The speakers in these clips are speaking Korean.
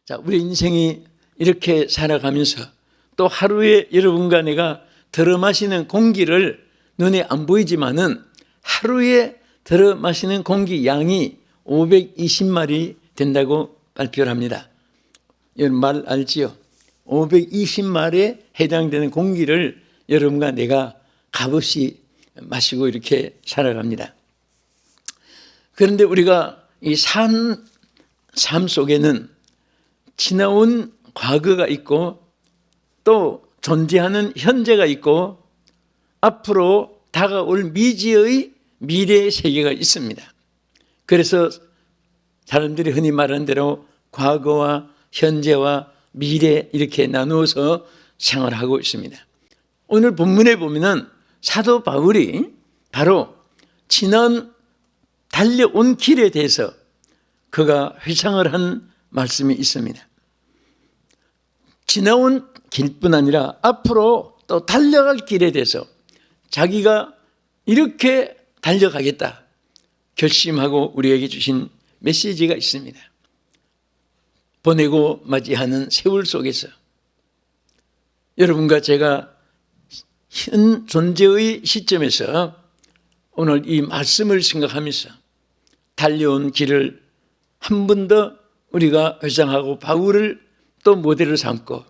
자, 우리 인생이 이렇게 살아가면서 또 하루에 여러분과 내가 들어 마시는 공기를 눈에 안 보이지만은 하루에 들어 마시는 공기 양이 520마리 된다고 발표를 합니다. 여러분 말 알지요? 520마리에 해당되는 공기를 여러분과 내가 값없이 마시고 이렇게 살아갑니다. 그런데 우리가 이 삶 속에는 지나온 과거가 있고 또 존재하는 현재가 있고 앞으로 다가올 미지의 미래의 세계가 있습니다. 그래서 사람들이 흔히 말하는 대로 과거와 현재와 미래 이렇게 나누어서 생활하고 있습니다. 오늘 본문에 보면은 사도 바울이 바로 지난 달려온 길에 대해서 그가 회상을 한 말씀이 있습니다. 지나온 길뿐 아니라 앞으로 또 달려갈 길에 대해서 자기가 이렇게 달려가겠다 결심하고 우리에게 주신 메시지가 있습니다. 보내고 맞이하는 세월 속에서 여러분과 제가 현 존재의 시점에서 오늘 이 말씀을 생각하면서 달려온 길을 한 번 더 우리가 회상하고 바울을 또 모델을 삼고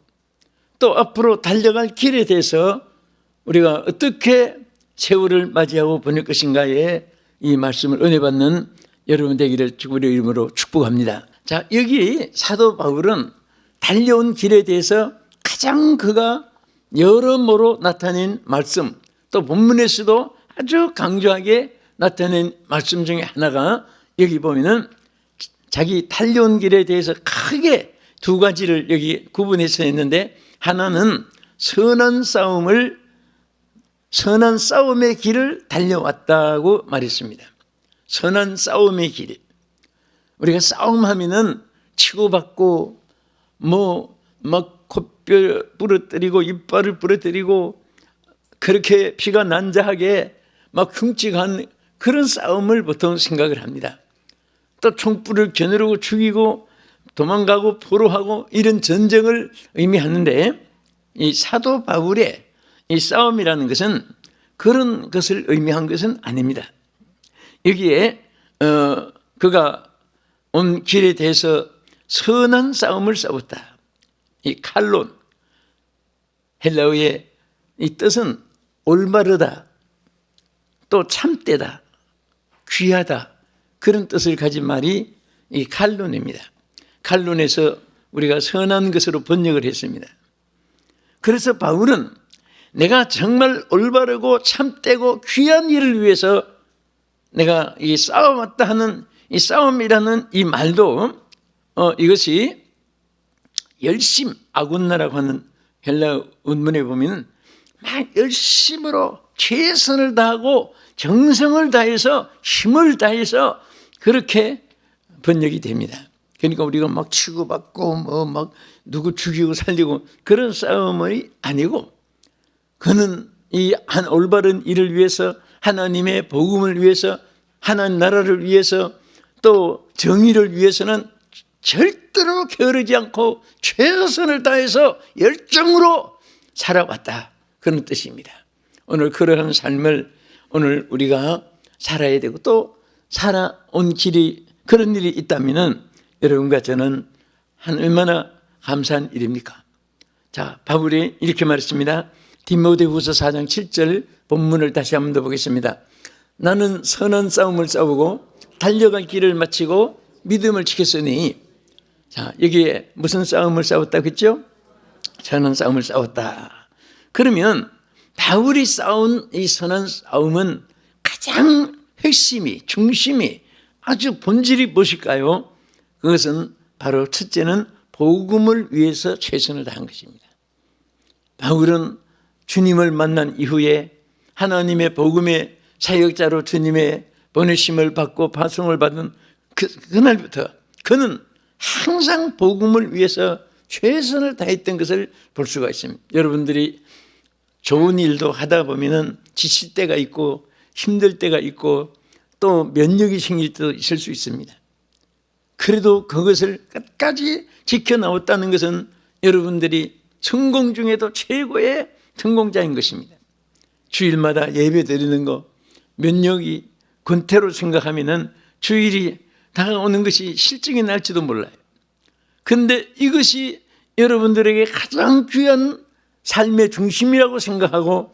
또 앞으로 달려갈 길에 대해서 우리가 어떻게 세월을 맞이하고 보낼 것인가에 이 말씀을 은혜 받는 여러분 되기를 주의 이름으로 축복합니다. 자, 여기 사도 바울은 달려온 길에 대해서 가장 그가 여러모로 나타낸 말씀, 또 본문에서도 아주 강조하게 나타낸 말씀 중에 하나가 여기 보면은 자기 달려온 길에 대해서 크게 두 가지를 여기 구분해서 했는데, 하나는 선한 싸움의 길을 달려왔다고 말했습니다. 선한 싸움의 길. 우리가 싸움하면은 치고받고 막 콧뼈 부러뜨리고 이빨을 부러뜨리고 그렇게 피가 난자하게 막 흉측한 그런 싸움을 보통 생각을 합니다. 또 총불을 겨누르고 죽이고 도망가고 포로하고 이런 전쟁을 의미하는데, 이 사도 바울의 이 싸움이라는 것은 그런 것을 의미한 것은 아닙니다. 여기에 그가 온 길에 대해서 선한 싸움을 싸웠다. 이 칼론, 헬라어의 이 뜻은 올바르다, 또 참되다, 귀하다, 그런 뜻을 가진 말이 이 칼론입니다. 칼론에서 우리가 선한 것으로 번역을 했습니다. 그래서 바울은 내가 정말 올바르고 참되고 귀한 일을 위해서 내가 이 싸워왔다 하는 이 싸움이라는 이 말도 이것이 열심, 아군나라고 하는 헬라 원문에 보면 막 열심으로 최선을 다하고 정성을 다해서 힘을 다해서 그렇게 번역이 됩니다. 그러니까 우리가 막 치고받고 막 누구 죽이고 살리고 그런 싸움이 아니고, 그는 이 한 올바른 일을 위해서, 하나님의 복음을 위해서, 하나님 나라를 위해서, 또 정의를 위해서는 절대로 게으르지 않고 최선을 다해서 열정으로 살아왔다, 그런 뜻입니다. 오늘 그러한 삶을 오늘 우리가 살아야 되고, 또 살아온 길이 그런 일이 있다면은 여러분과 저는 얼마나 감사한 일입니까? 자, 바울이 이렇게 말했습니다. 디모데후서 4장 7절 본문을 다시 한번 더 보겠습니다. 나는 선한 싸움을 싸우고 달려갈 길을 마치고 믿음을 지켰으니. 자, 여기에 무슨 싸움을 싸웠다고 했죠? 선한 싸움을 싸웠다. 그러면 바울이 싸운 이 선한 싸움은 가장 핵심이, 중심이, 아주 본질이 무엇일까요? 그것은 바로 첫째는 복음을 위해서 최선을 다한 것입니다. 바울은 주님을 만난 이후에 하나님의 복음의 사역자로 주님의 보내심을 받고 파송을 받은 그날부터 그는 항상 복음을 위해서 최선을 다했던 것을 볼 수가 있습니다. 여러분들이 좋은 일도 하다 보면은 지칠 때가 있고 힘들 때가 있고 또 면역이 생길 때도 있을 수 있습니다. 그래도 그것을 끝까지 지켜나왔다는 것은 여러분들이 성공 중에도 최고의 성공자인 것입니다. 주일마다 예배 드리는 거 면역이 권태로 생각하면은 주일이 다가오는 것이 실증이 날지도 몰라요. 그런데 이것이 여러분들에게 가장 귀한 삶의 중심이라고 생각하고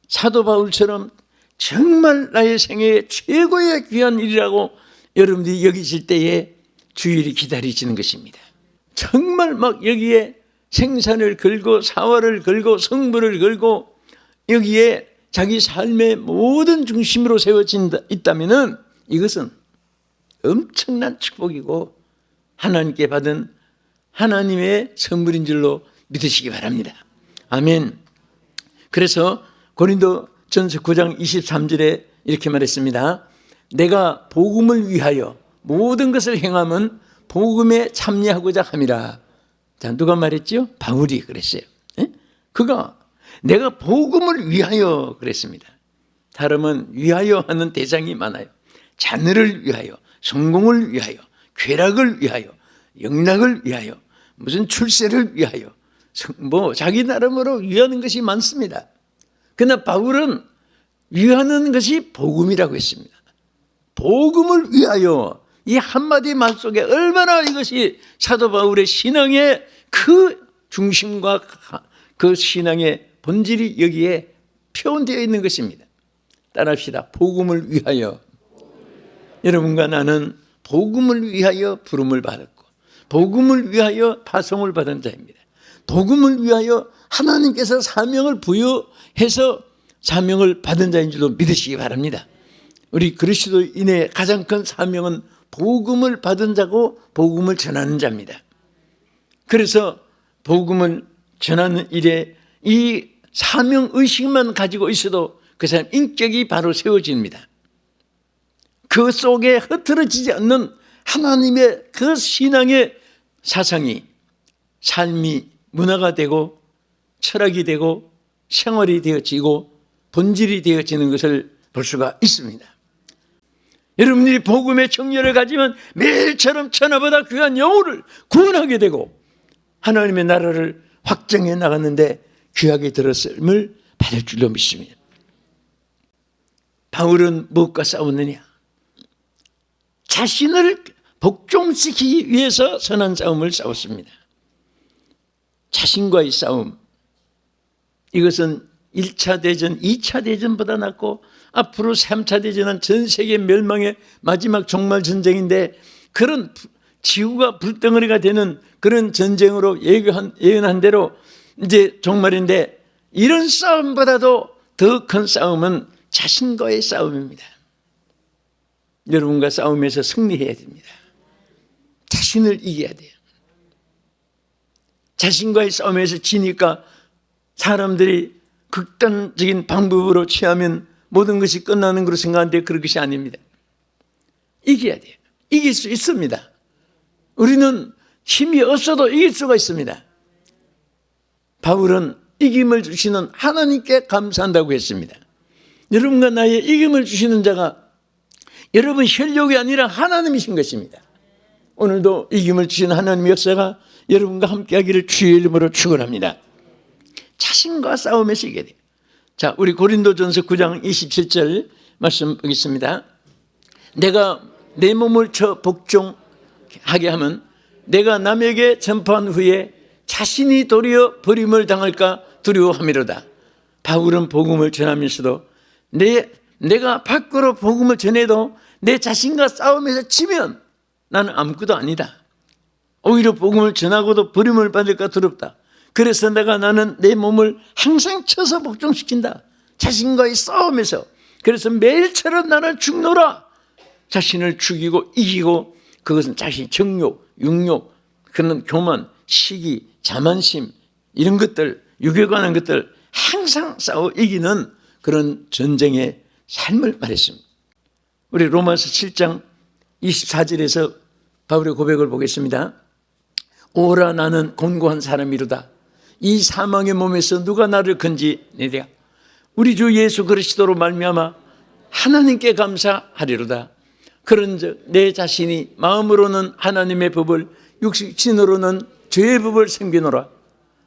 사도 바울처럼 정말 나의 생애의 최고의 귀한 일이라고 여러분들이 여기실 때에 주일이 기다리시는 것입니다. 정말 막 여기에 생산을 걸고 사활을 걸고 성부를 걸고 여기에 자기 삶의 모든 중심으로 세워진다 있다면은 이것은 엄청난 축복이고 하나님께 받은 하나님의 선물인 줄로 믿으시기 바랍니다. 아멘. 그래서 고린도전서 9장 23절에 이렇게 말했습니다. 내가 복음을 위하여 모든 것을 행함은 복음에 참여하고자 함이라. 자, 누가 말했죠? 바울이 그랬어요. 그가 내가 복음을 위하여 그랬습니다. 사람은 위하여 하는 대상이 많아요. 자녀를 위하여, 성공을 위하여, 쾌락을 위하여, 영락을 위하여, 무슨 출세를 위하여, 자기 나름으로 위하는 것이 많습니다. 그러나 바울은 위하는 것이 복음이라고 했습니다. 복음을 위하여, 이 한마디 말 속에 얼마나 이것이 사도 바울의 신앙의 그 중심과 그 신앙의 본질이 여기에 표현되어 있는 것입니다. 따라합시다. 복음을 위하여. 여러분과 나는 복음을 위하여 부름을 받았고 복음을 위하여 파송을 받은 자입니다. 복음을 위하여 하나님께서 사명을 부여해서 사명을 받은 자인 줄로 믿으시기 바랍니다. 우리 그리스도인의 가장 큰 사명은 복음을 받은 자고 복음을 전하는 자입니다. 그래서 복음을 전하는 일에 이 사명의식만 가지고 있어도 그 사람 인격이 바로 세워집니다. 그 속에 흐트러지지 않는 하나님의 그 신앙의 사상이 삶이 문화가 되고 철학이 되고 생활이 되어지고 본질이 되어지는 것을 볼 수가 있습니다. 여러분들이 복음의 정열을 가지면 매일처럼 천하보다 귀한 영혼을 구원하게 되고 하나님의 나라를 확장해 나갔는데 귀하게 들었음을 받을 줄로 믿습니다. 바울은 무엇과 싸웠느냐? 자신을 복종시키기 위해서 선한 싸움을 싸웠습니다. 자신과의 싸움, 이것은 1차 대전, 2차 대전보다 낫고 앞으로 3차 대전은 전 세계 멸망의 마지막 종말 전쟁인데 그런 지구가 불덩어리가 되는 그런 전쟁으로 예언한 대로 이제 종말인데 이런 싸움보다도 더 큰 싸움은 자신과의 싸움입니다. 여러분과 싸움에서 승리해야 됩니다. 자신을 이겨야 돼요. 자신과의 싸움에서 지니까 사람들이 극단적인 방법으로 취하면 모든 것이 끝나는 것으로 생각하는데 그런 것이 아닙니다. 이겨야 돼요. 이길 수 있습니다. 우리는 힘이 없어도 이길 수가 있습니다. 바울은 이김을 주시는 하나님께 감사한다고 했습니다. 여러분과 나의 이김을 주시는 자가 여러분 혈육이 아니라 하나님이신 것입니다. 오늘도 이김을 주시는 하나님의 역사가 여러분과 함께하기를 주의 이름으로 축원합니다. 자신과 싸움에서 이겨야 돼요. 자, 우리 고린도전서 9장 27절 말씀 보겠습니다. 내가 내 몸을 쳐 복종하게 하면 내가 남에게 전파한 후에 자신이 도리어 버림을 당할까 두려워함이로다. 바울은 복음을 전하면서도 내가 밖으로 복음을 전해도 내 자신과 싸움에서 지면 나는 아무것도 아니다. 오히려 복음을 전하고도 버림을 받을까 두렵다. 그래서 나는 내 몸을 항상 쳐서 복종시킨다. 자신과의 싸움에서. 그래서 매일처럼 나는 죽노라. 자신을 죽이고 이기고 그것은 자신 정욕, 육욕, 그런 교만, 시기, 자만심 이런 것들, 육에 관한 것들 항상 싸워 이기는 그런 전쟁의 삶을 말했습니다. 우리 로마서 7장 24절에서 바울의 고백을 보겠습니다. 오라 나는 곤고한 사람이로다. 이 사망의 몸에서 누가 나를 건지내랴. 우리 주 예수 그리스도로 말미암아 하나님께 감사하리로다. 그런즉 내 자신이 마음으로는 하나님의 법을, 육신으로는 죄의 법을 섬기노라.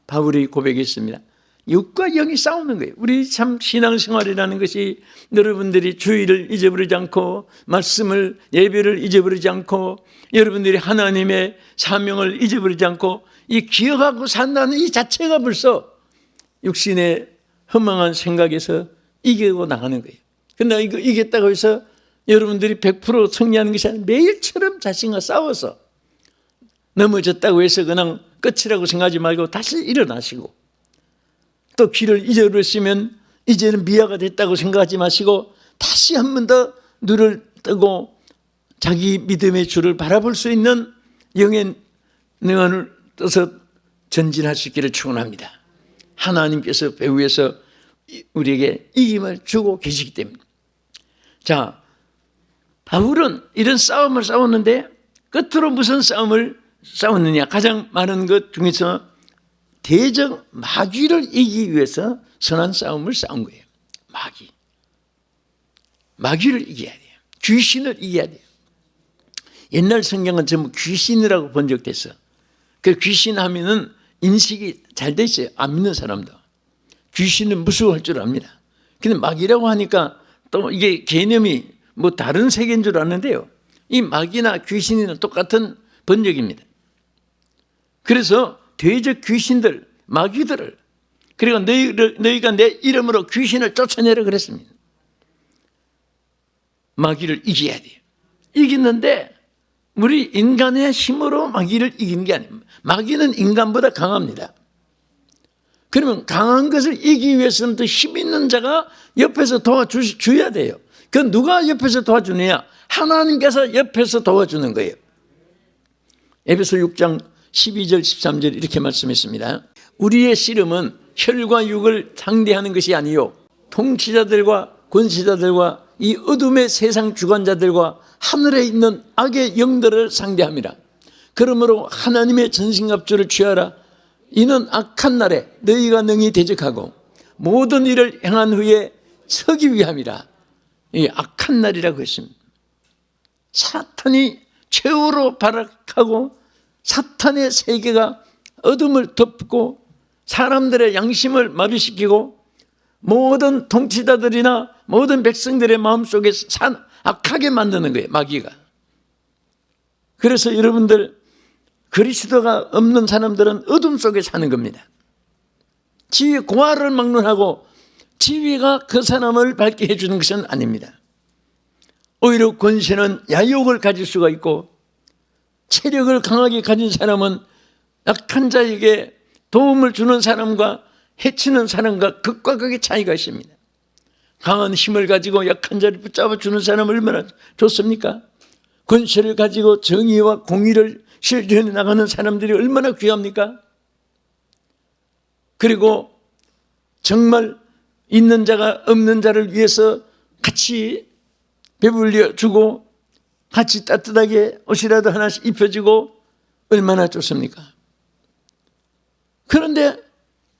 바울이 고백했습니다. 육과 영이 싸우는 거예요. 우리 참 신앙생활이라는 것이 여러분들이 주의를 잊어버리지 않고 말씀을, 예배를 잊어버리지 않고 여러분들이 하나님의 사명을 잊어버리지 않고 이 기억하고 산다는 이 자체가 벌써 육신의 허망한 생각에서 이기고 나가는 거예요. 그러나 이거 이겼다고 해서 여러분들이 100% 승리하는 것이 아니라 매일처럼 자신과 싸워서 넘어졌다고 해서 그냥 끝이라고 생각하지 말고 다시 일어나시고, 또 길을 잊어버렸으면 이제는 미화가 됐다고 생각하지 마시고 다시 한 번 더 눈을 뜨고 자기 믿음의 주를 바라볼 수 있는 영의 능언을 떠서 전진할 수 있기를 축원합니다. 하나님께서 배후에서 우리에게 이김을 주고 계시기 때문에. 자, 바울은 이런 싸움을 싸웠는데 끝으로 무슨 싸움을 싸웠느냐? 가장 많은 것 중에서 대적 마귀를 이기기 위해서 선한 싸움을 싸운 거예요. 마귀를 이겨야 돼요. 귀신을 이겨야 돼요. 옛날 성경은 전부 귀신이라고 번역됐어. 그 귀신 하면은 인식이 잘 돼 있어요. 안 믿는 사람도. 귀신은 무서워할 줄 압니다. 근데 마귀라고 하니까 또 이게 개념이 뭐 다른 세계인 줄 아는데요. 이 마귀나 귀신이나 똑같은 번역입니다. 그래서 대적 귀신들, 마귀들을, 그리고 너희가 내 이름으로 귀신을 쫓아내라 그랬습니다. 마귀를 이겨야 돼요. 이기는데 우리 인간의 힘으로 마귀를 이기는 게 아닙니다. 마귀는 인간보다 강합니다. 그러면 강한 것을 이기기 위해서는 더 힘 있는 자가 옆에서 도와줘야 돼요. 그 누가 옆에서 도와주느냐? 하나님께서 옆에서 도와주는 거예요. 에베소 6장 12절 13절 이렇게 말씀했습니다. 우리의 씨름은 혈과 육을 상대하는 것이 아니요 통치자들과 권세자들과 이 어둠의 세상 주관자들과 하늘에 있는 악의 영들을 상대함이라. 그러므로 하나님의 전신갑주를 취하라. 이는 악한 날에 너희가 능히 대적하고 모든 일을 행한 후에 서기 위함이라. 이 악한 날이라고 했습니다. 사탄이 최후로 발악하고 사탄의 세계가 어둠을 덮고 사람들의 양심을 마비시키고 모든 통치자들이나 모든 백성들의 마음속에 악하게 만드는 거예요. 마귀가. 그래서 여러분들 그리스도가 없는 사람들은 어둠 속에 사는 겁니다. 지위 고하를 막론하고 지위가 그 사람을 밝게 해주는 것은 아닙니다. 오히려 권세는 야욕을 가질 수가 있고 체력을 강하게 가진 사람은 약한 자에게 도움을 주는 사람과 해치는 사람과 극과 극의 차이가 있습니다. 강한 힘을 가지고 약한 자를 붙잡아 주는 사람은 얼마나 좋습니까? 권세를 가지고 정의와 공의를 실현해 나가는 사람들이 얼마나 귀합니까? 그리고 정말 있는 자가 없는 자를 위해서 같이 배불려 주고 같이 따뜻하게 옷이라도 하나씩 입혀주고 얼마나 좋습니까? 그런데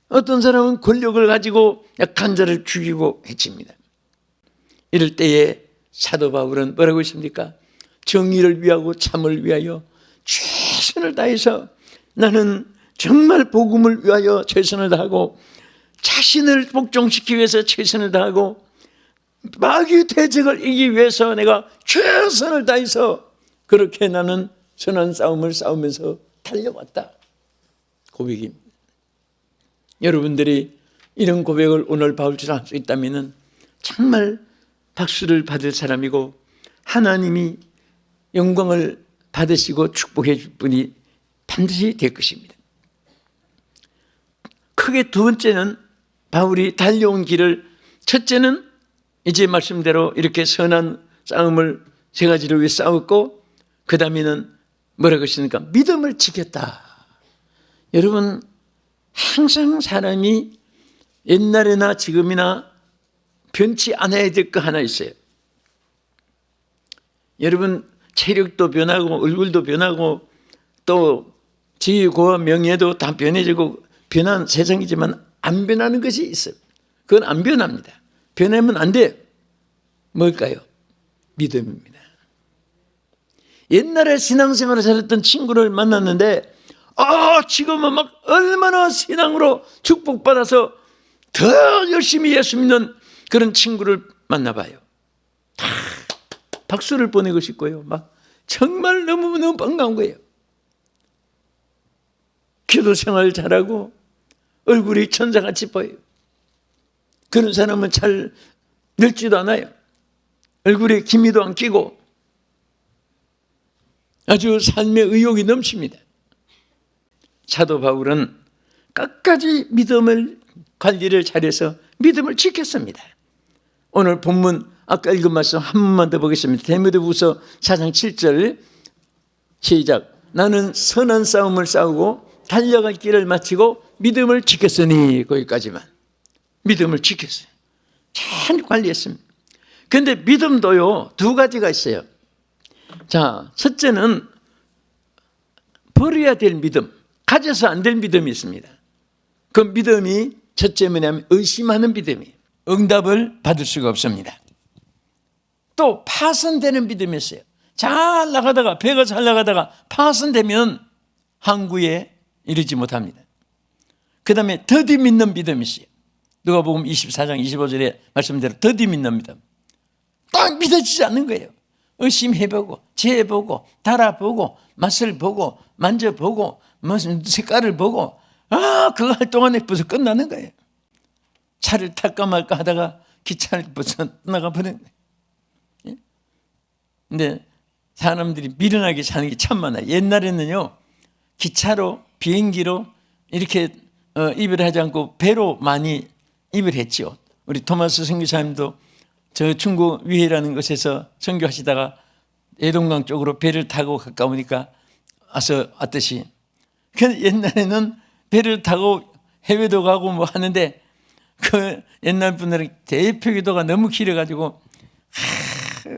어떤 사람은 권력을 가지고 약한 자를 죽이고 해칩니다. 이럴 때에 사도 바울은 뭐라고 했습니까? 정의를 위하고 참을 위하여 최선을 다해서 나는 정말 복음을 위하여 최선을 다하고 자신을 복종시키기 위해서 최선을 다하고 마귀 대적을 이기기 위해서 내가 최선을 다해서 그렇게 나는 선한 싸움을 싸우면서 달려왔다. 고백입니다. 여러분들이 이런 고백을 오늘 바울처럼 할 수 있다면 정말 박수를 받을 사람이고 하나님이 영광을 받으시고 축복해 줄 분이 반드시 될 것입니다. 크게 두 번째는 바울이 달려온 길을, 첫째는 이제 말씀대로 이렇게 선한 싸움을 세 가지를 위해 싸웠고, 그 다음에는 뭐라고 했습니까? 믿음을 지켰다. 여러분, 항상 사람이 옛날이나 지금이나 변치 않아야 될 거 하나 있어요. 여러분, 체력도 변하고 얼굴도 변하고 또 지위고와 명예도 다 변해지고 변한 세상이지만 안 변하는 것이 있어요. 그건 안 변합니다. 변하면 안 돼요. 뭘까요? 믿음입니다. 옛날에 신앙생활을 잘했던 친구를 만났는데 지금은 막 얼마나 신앙으로 축복받아서 더 열심히 예수 믿는 그런 친구를 만나봐요. 다 박수를 보내고 싶고요. 막 정말 너무너무 반가운 거예요. 기도 생활 잘하고 얼굴이 천사같이 보여요. 그런 사람은 잘 늙지도 않아요. 얼굴에 기미도 안 끼고 아주 삶의 의욕이 넘칩니다. 사도 바울은 끝까지 믿음을 관리를 잘해서 믿음을 지켰습니다. 오늘 본문 아까 읽은 말씀 한 번만 더 보겠습니다. 디모데후서 4장 7절 시작. 나는 선한 싸움을 싸우고 달려갈 길을 마치고 믿음을 지켰으니, 거기까지만. 믿음을 지켰어요. 잘 관리했습니다. 그런데 믿음도요, 두 가지가 있어요. 자, 첫째는 버려야 될 믿음, 가져서 안 될 믿음이 있습니다. 그 믿음이 첫째 뭐냐면 의심하는 믿음이에요. 응답을 받을 수가 없습니다. 또 파손되는 믿음이 있어요. 잘 나가다가, 배가 잘 나가다가 파손되면 항구에 이르지 못합니다. 그 다음에 더디 믿는 믿음이 있어요. 누가복음 24장 25절에 말씀대로 더디 믿는 믿음. 딱 믿어지지 않는 거예요. 의심해보고 재보고 달아보고 맛을 보고 만져보고 무슨 색깔을 보고 그거 할 동안에 벌써 끝나는 거예요. 차를 탈까 말까 하다가 기차를 벌써 나가 버리는 거예요. 근데 사람들이 미련하게 사는 게 참 많아요. 옛날에는요, 기차로 비행기로 이렇게 이별하지 않고 배로 많이 이별했죠. 우리 토마스 선교사님도 저 중국 위해라는 곳에서 선교하시다가 예동강 쪽으로 배를 타고 가까우니까 왔듯이. 옛날에는 배를 타고 해외도 가고 뭐 하는데 그 옛날 분들은 대표 기도가 너무 길어가지고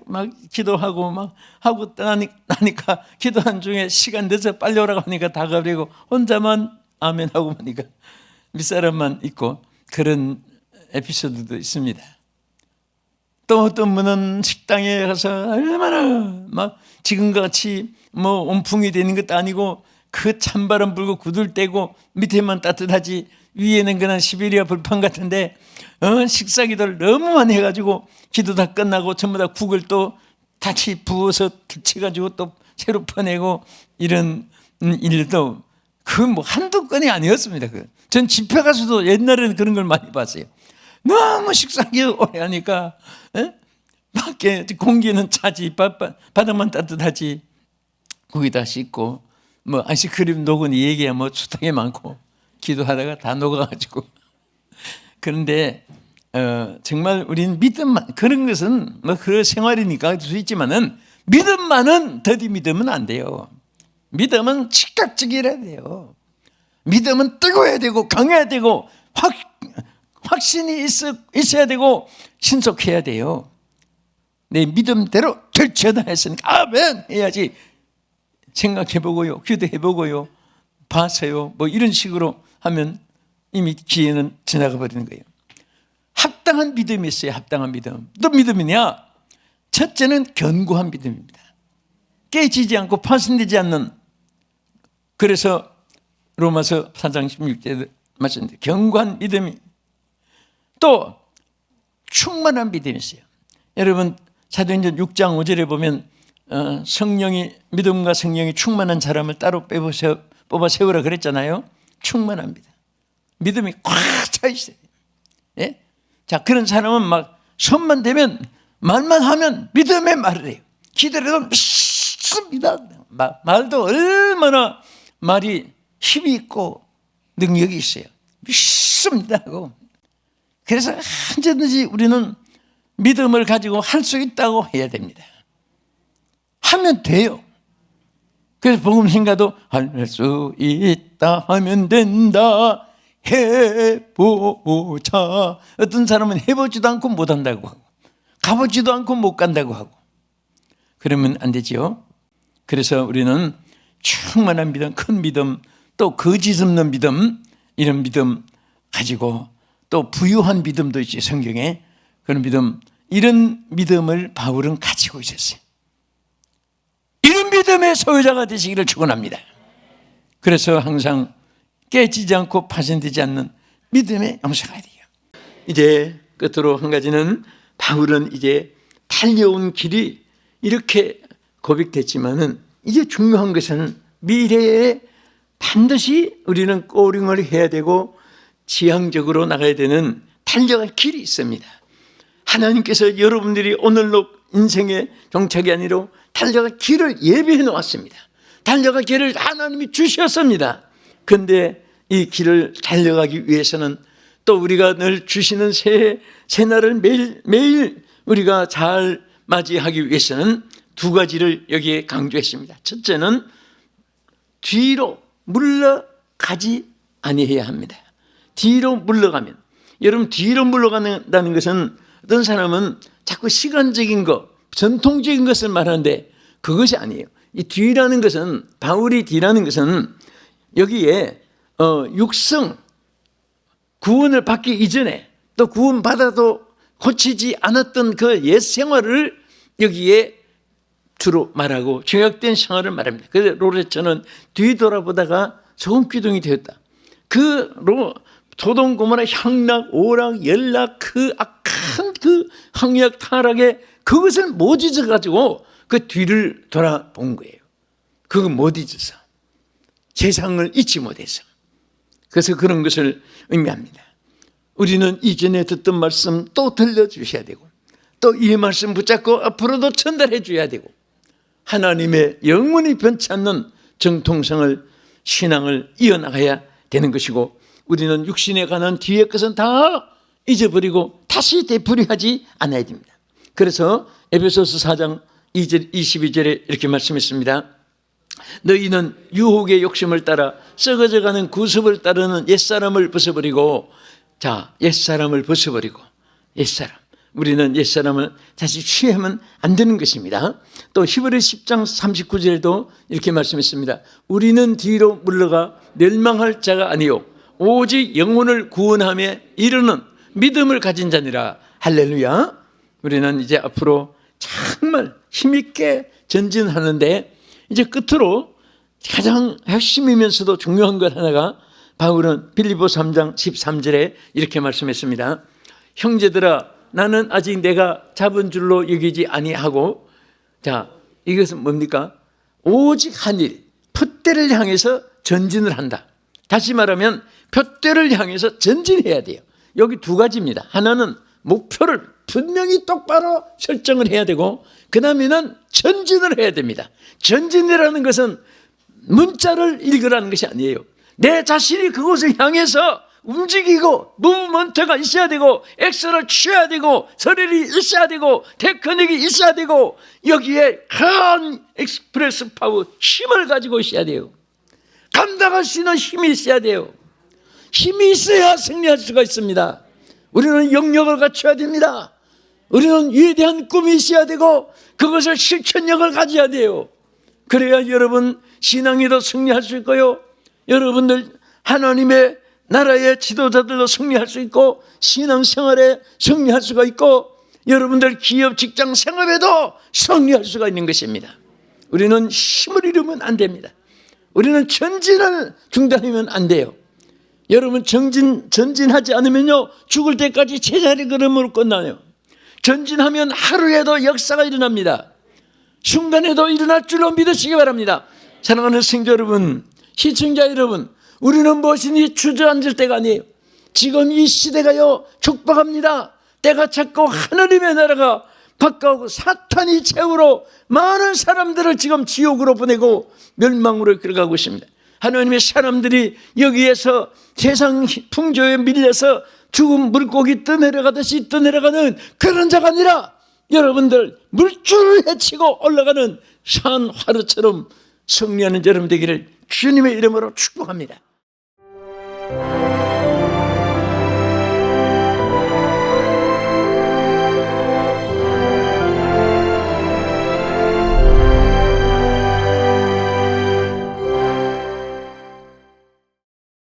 막 기도하고 막 하고 나니까 기도한 중에 시간 늦어 빨리 오라고 하니까 다 가버리고 혼자만 아멘 하고 보니까 밑사람만 있고 그런 에피소드도 있습니다. 또 어떤 분은 식당에 가서 얼마나 막 지금같이 뭐 온풍이 되는 것도 아니고 그 찬바람 불고 구들대고 밑에만 따뜻하지 위에는 그냥 시베리아 불판 같은데 식사 기도를 너무 많이 해가지고 기도 다 끝나고 전부 다 국을 또 다시 부어서 데쳐가지고 또 새로 퍼내고 이런 일도 그 뭐 한두 건이 아니었습니다. 전 집회 가서도 옛날에는 그런 걸 많이 봤어요. 너무 식사기 오래 하니까 밖에 공기는 차지 바닥만 따뜻하지 거기다 씻고 뭐 아이스크림 녹은 얘기야 뭐 수탕에 많고 기도하다가 다 녹아가지고 그런데 정말 우리는 믿음만 그런 것은 뭐 그 생활이니까 할 수 있지만은 믿음만은 더디 믿으면 안 돼요. 믿음은 즉각적이라야 돼요. 믿음은 뜨거워야 되고 강해야 되고 확신이 있어야 되고 신속해야 돼요. 내 믿음대로 될지어다 했으니까 아멘 해야지. 생각해보고요, 기도해보고요, 봐서요, 뭐 이런 식으로 하면 이미 기회는 지나가 버리는 거예요. 합당한 믿음이 있어요. 합당한 믿음. 또 믿음이냐? 첫째는 견고한 믿음입니다. 깨지지 않고 파손되지 않는. 그래서 로마서 4장 16절에 말씀드린 견고한 믿음이. 또 충만한 믿음이 있어요. 여러분 사도행전 6장 5절에 보면 성령이 믿음과 성령이 충만한 사람을 따로 뽑아 세우라 그랬잖아요. 충만한 믿음. 믿음이 꽉 차 있어요. 예? 자, 그런 사람은 막 손만 대면 말만 하면 믿음의 말을 해요. 기도를 해도 믿습니다. 말도 얼마나 말이 힘이 있고 능력이 있어요. 믿습니다 하고. 그래서 언제든지 우리는 믿음을 가지고 할 수 있다고 해야 됩니다. 하면 돼요. 그래서 복음신가도 할 수 있다 하면 된다 해보자. 어떤 사람은 해보지도 않고 못한다고 하고 가보지도 않고 못 간다고 하고 그러면 안 되지요. 그래서 우리는 충만한 믿음, 큰 믿음, 또 거짓 없는 믿음, 이런 믿음 가지고 또 부유한 믿음도 있지 성경에. 그런 믿음, 이런 믿음을 바울은 가지고 있었어요. 이런 믿음의 소유자가 되시기를 축원합니다. 그래서 항상 깨지지 않고 파손되지 않는 믿음의 용사가 돼요. 이제 끝으로 한 가지는, 바울은 이제 달려온 길이 이렇게 고백됐지만은 이제 중요한 것은 미래에 반드시 우리는 꼬링을 해야 되고 지향적으로 나가야 되는 달려갈 길이 있습니다. 하나님께서 여러분들이 오늘로 인생의 종착이 아니라 달려갈 길을 예비해 놓았습니다. 달려갈 길을 하나님이 주셨습니다. 그런데 이 길을 달려가기 위해서는 또 우리가 늘 주시는 새날을 매일 우리가 잘 맞이하기 위해서는 두 가지를 여기에 강조했습니다. 첫째는 뒤로 물러가지 아니해야 합니다. 뒤로 물러가면, 여러분 뒤로 물러간다는 것은 어떤 사람은 자꾸 시간적인 것, 전통적인 것을 말하는데 그것이 아니에요. 이 뒤라는 것은, 바울이 뒤라는 것은 여기에 육성 구원을 받기 이전에 또 구원받아도 고치지 않았던 그 옛 생활을 여기에 주로 말하고 죄악된 생활을 말합니다. 그래서 로레처는 뒤돌아보다가 소금 기둥이 되었다. 소돔 고모라 향락, 오락, 연락, 그 악한 그 항약 타락에 그것을 못 잊어가지고 그 뒤를 돌아본 거예요. 그거 못 잊어서, 세상을 잊지 못해서. 그래서 그런 것을 의미합니다. 우리는 이전에 듣던 말씀 또 들려주셔야 되고, 또 이 말씀 붙잡고 앞으로도 전달해 줘야 되고, 하나님의 영원히 변치 않는 정통성을, 신앙을 이어나가야 되는 것이고, 우리는 육신에 관한 뒤의 것은 다 잊어버리고 다시 되풀이하지 않아야 됩니다. 그래서 에베소서 4장 22절에 이렇게 말씀했습니다. 너희는 유혹의 욕심을 따라 썩어져가는 구습을 따르는 옛사람을 벗어버리고, 자, 옛사람을 벗어버리고, 옛사람, 우리는 옛사람을 다시 취하면 안 되는 것입니다. 또 히브리 10장 39절에도 이렇게 말씀했습니다. 우리는 뒤로 물러가 멸망할 자가 아니요 오직 영혼을 구원하며 이르는 믿음을 가진 자니라. 할렐루야. 우리는 이제 앞으로 정말 힘있게 전진하는데, 이제 끝으로 가장 핵심이면서도 중요한 것 하나가, 바울은 빌립보 3장 13절에 이렇게 말씀했습니다. 형제들아, 나는 아직 내가 잡은 줄로 여기지 아니하고, 자, 이것은 뭡니까? 오직 한 일, 푯대를 향해서 전진을 한다. 다시 말하면 푯대를 향해서 전진해야 돼요. 여기 두 가지입니다. 하나는 목표를 분명히 똑바로 설정을 해야 되고, 그 다음에는 전진을 해야 됩니다. 전진이라는 것은 문자를 읽으라는 것이 아니에요. 내 자신이 그곳을 향해서 움직이고 무브먼트가 있어야 되고, 액션을 취해야 되고, 서열이 있어야 되고, 테크닉이 있어야 되고, 여기에 큰 익스프레스 파워, 힘을 가지고 있어야 돼요. 감당할 수 있는 힘이 있어야 돼요. 힘이 있어야 승리할 수가 있습니다. 우리는 영역을 갖춰야 됩니다. 우리는 위대한 꿈이 있어야 되고 그것을 실천력을 가져야 돼요. 그래야 여러분 신앙에도 승리할 수 있고요, 여러분들 하나님의 나라의 지도자들도 승리할 수 있고, 신앙생활에 승리할 수가 있고, 여러분들 기업 직장 생활에도 승리할 수가 있는 것입니다. 우리는 힘을 잃으면 안 됩니다. 우리는 전진을 중단하면 안 돼요. 여러분 전진하지 않으면요, 죽을 때까지 제자리 걸음으로 끝나요. 전진하면 하루에도 역사가 일어납니다. 순간에도 일어날 줄로 믿으시기 바랍니다. 사랑하는 성도 여러분, 시청자 여러분, 우리는 무엇이니 주저앉을 때가 아니에요. 지금 이 시대가요 촉박합니다. 때가 찼고 하나님의 나라가 가까우고 사탄이 최후로 많은 사람들을 지금 지옥으로 보내고 멸망으로 끌어가고 있습니다. 하나님의 사람들이 여기에서 세상 풍조에 밀려서 죽은 물고기 떠내려가듯이 떠내려가는 그런 자가 아니라, 여러분들 물줄을 헤치고 올라가는 산 화르처럼 승리하는 여러분 되기를 주님의 이름으로 축복합니다.